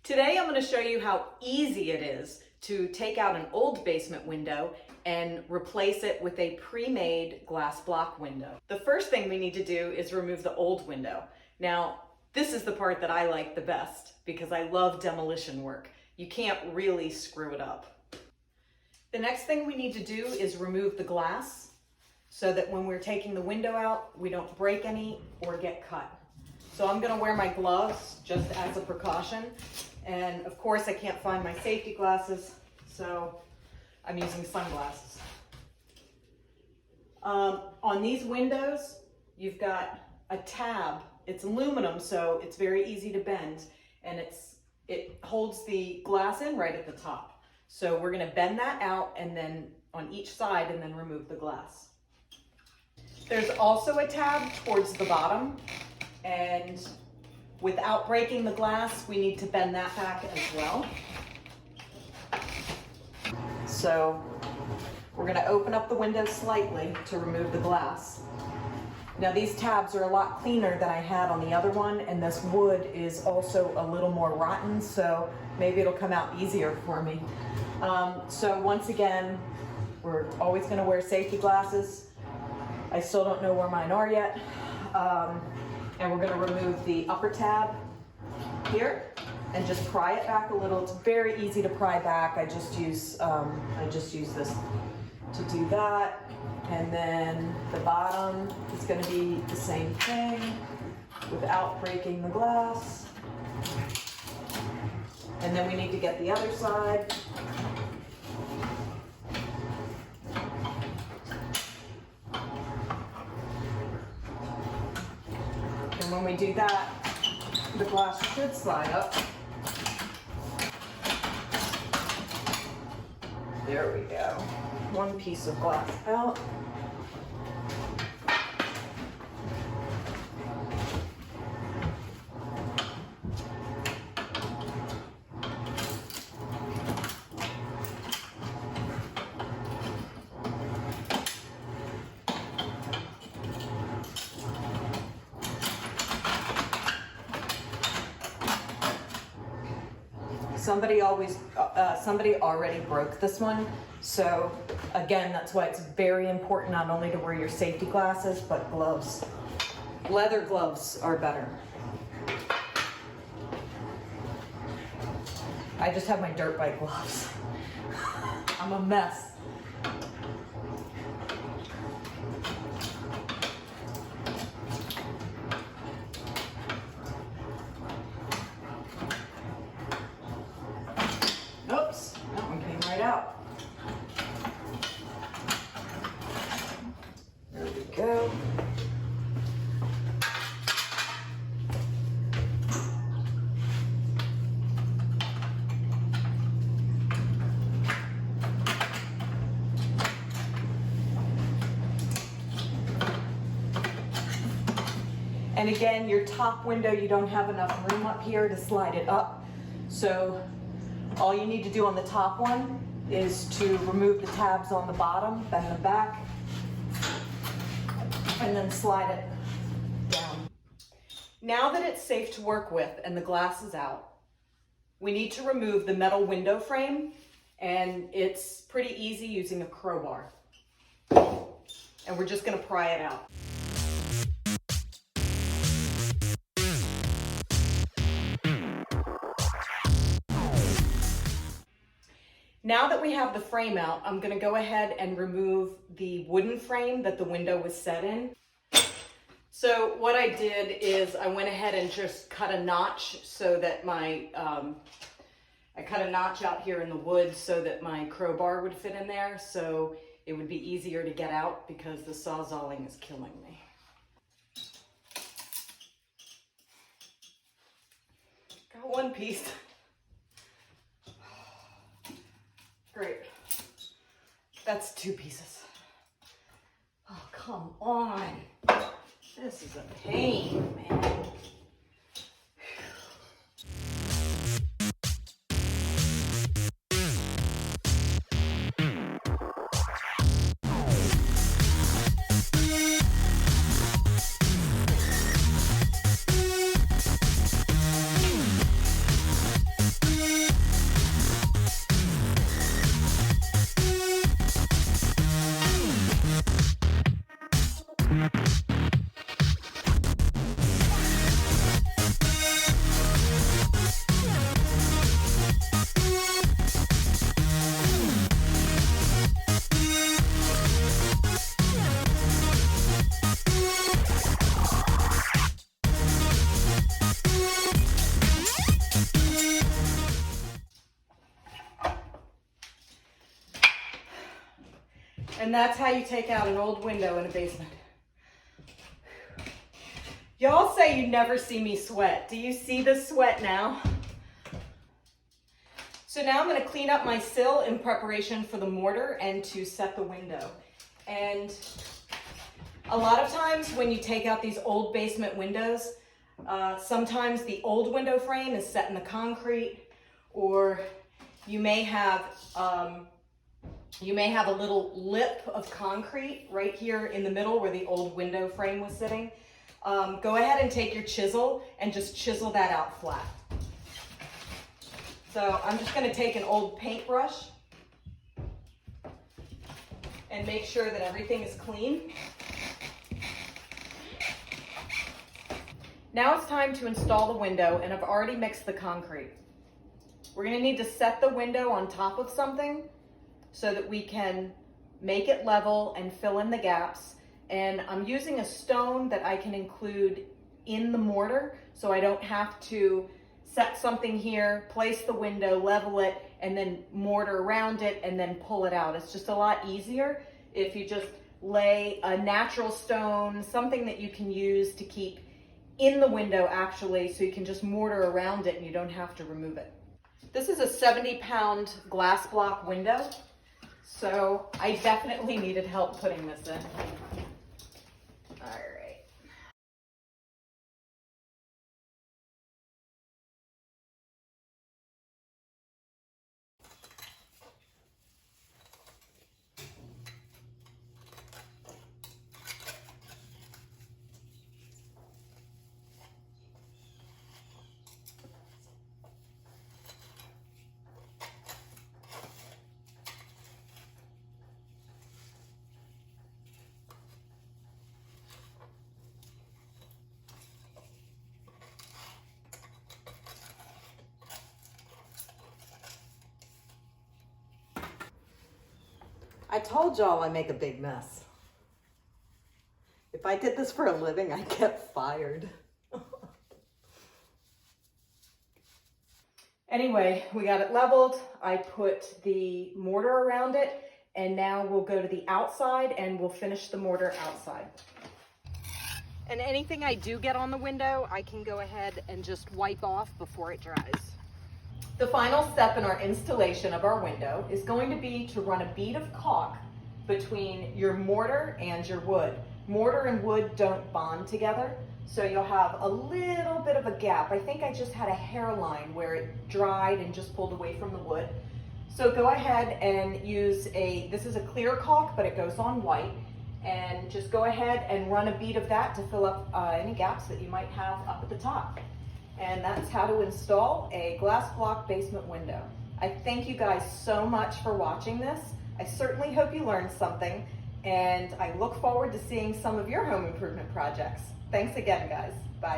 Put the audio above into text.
Today I'm going to show you how easy it is to take out an old basement window and replace it with a pre-made glass block window. The first thing we need to do is remove the old window. Now, this is the part that I like the best because I love demolition work. You can't really screw it up. The next thing we need to do is remove the glass so that when we're taking the window out, we don't break any or get cut. So I'm gonna wear my gloves just as a precaution. And of course I can't find my safety glasses, so I'm using sunglasses. On these windows, you've got a tab. It's aluminum, so it's very easy to bend, and it holds the glass in right at the top. So we're gonna bend that out and then on each side and then remove the glass. There's also a tab towards the bottom, and without breaking the glass, we need to bend that back as well. So we're gonna open up the window slightly to remove the glass. Now these tabs are a lot cleaner than I had on the other one, and this wood is also a little more rotten, so maybe it'll come out easier for me. So once again, we're always gonna wear safety glasses. I still don't know where mine are yet. And we're gonna remove the upper tab here and just pry it back a little. It's very easy to pry back. I just use this to do that. And then the bottom is gonna be the same thing without breaking the glass. And then we need to get the other side. And when we do that, the glass should slide up. There we go. One piece of glass out. Somebody already broke this one. So again, that's why it's very important not only to wear your safety glasses, but gloves. Leather gloves are better. I just have my dirt bike gloves. I'm a mess. Oops, that one came right out. There we go. And again, your top window, you don't have enough room up here to slide it up. So all you need to do on the top one is to remove the tabs on the bottom, bend them back, and then slide it down. Now that it's safe to work with and the glass is out, we need to remove the metal window frame, and it's pretty easy using a crowbar. And we're just gonna pry it out. Now that we have the frame out, I'm gonna go ahead and remove the wooden frame that the window was set in. So what I did is I went ahead and just cut a notch so that I cut a notch out here in the wood so that my crowbar would fit in there, so it would be easier to get out because the sawzalling is killing me. Got one piece. Great. That's two pieces. Oh, come on. This is a pain, man. And that's how you take out an old window in a basement. Y'all say you never see me sweat. Do you see the sweat now? So now I'm going to clean up my sill in preparation for the mortar and to set the window. And a lot of times when you take out these old basement windows, sometimes the old window frame is set in the concrete, or you may have a little lip of concrete right here in the middle where the old window frame was sitting. Go ahead and take your chisel and just chisel that out flat. So I'm just going to take an old paintbrush and make sure that everything is clean. Now it's time to install the window, and I've already mixed the concrete. We're going to need to set the window on top of something so that we can make it level and fill in the gaps. And I'm using a stone that I can include in the mortar, so I don't have to set something here, place the window, level it, and then mortar around it and then pull it out. It's just a lot easier if you just lay a natural stone, something that you can use to keep in the window actually, so you can just mortar around it and you don't have to remove it. This is a 70-pound glass block window, so I definitely needed help putting this in. All right. I told y'all I make a big mess. If I did this for a living, I'd get fired. Anyway, we got it leveled. I put the mortar around it, and now we'll go to the outside and we'll finish the mortar outside. And anything I do get on the window, I can go ahead and just wipe off before it dries. The final step in our installation of our window is going to be to run a bead of caulk between your mortar and your wood. Mortar and wood don't bond together, so you'll have a little bit of a gap. I think I just had a hairline where it dried and just pulled away from the wood. So go ahead and use this is a clear caulk, but it goes on white, and just go ahead and run a bead of that to fill up any gaps that you might have up at the top. And that's how to install a glass block basement window. I thank you guys so much for watching this. I certainly hope you learned something, and I look forward to seeing some of your home improvement projects. Thanks again, guys.